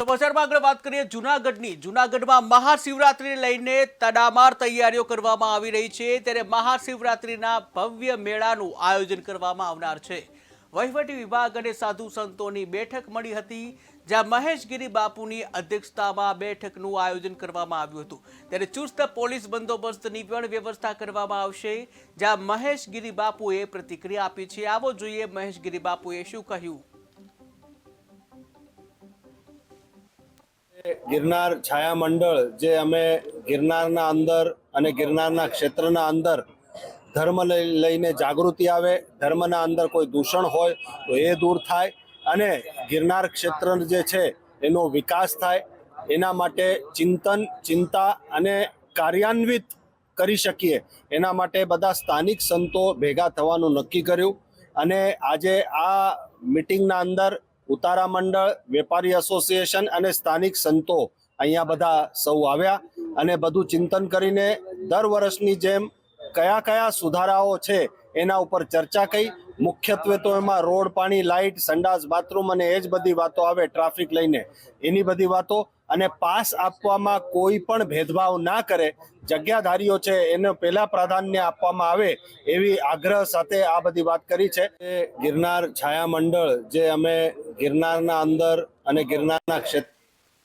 સમાચારમાં આગળ વાત કરીએ જૂનાગઢમાં મહાશિવરાત્રીને લઈને તડામાર તૈયારીઓ કરવામાં આવી રહી છે। ત્યારે મહાશિવરાત્રીના ભવ્ય મેળાનું આયોજન કરવામાં આવનાર છે। વહીવટી વિભાગ અને સાધુ સંતોની બેઠક મળી હતી, જ્યાં મહેશગીરી બાપુની અધ્યક્ષતામાં બેઠકનું આયોજન કરવામાં આવ્યું હતું। ત્યારે ચુસ્ત પોલીસ બંદોબસ્તની પણ વ્યવસ્થા કરવામાં આવશે, જ્યાં મહેશગીરી બાપુએ પ્રતિક્રિયા આપી છે। આવો જોઈએ મહેશગીરી બાપુએ શું કહ્યું। गिरनार छाया मंडल जे अमे गिरनारना अंदर अने गिरनारना क्षेत्रना अंदर धर्म लईने जागृति आवे, धर्मना अंदर कोई दूषण होय तो ए दूर थाय अने गिरनार क्षेत्र जे छे एनो विकास थाय, एना माटे चिंतन चिंता अने कार्यान्वित करी शकीए एना माटे बधा स्थानिक संतो भेगा थवानुं नक्की कर्युं। अने आजे आ मीटिंगना अंदर उतारा मंडल, वेपारी एसोसिएशन अने स्थानिक संतो अहींया बधा सौ आव्या अने बधुं चिंतन करीने दर वर्षनी जेम कया कया सुधाराओ छे एना उपर चर्चा कई। मुख्यत्वे तो एमां रोड, पाणी, लाइट, संडास, बाथरूम अने एज बधी वातो आवे, ट्राफिक लईने एनी बधी वातो अने पास आपवामां कोई पण भेदभाव ना करे, जग्याधारीओ छे एने पहेला प्राधान्य आपवामां आवे एवी आग्रह साथे आ बधी वात करी छे। गिरनार छाया मंडल जे अमे गिरनारना अंदर अने गिरनारना क्षेत्र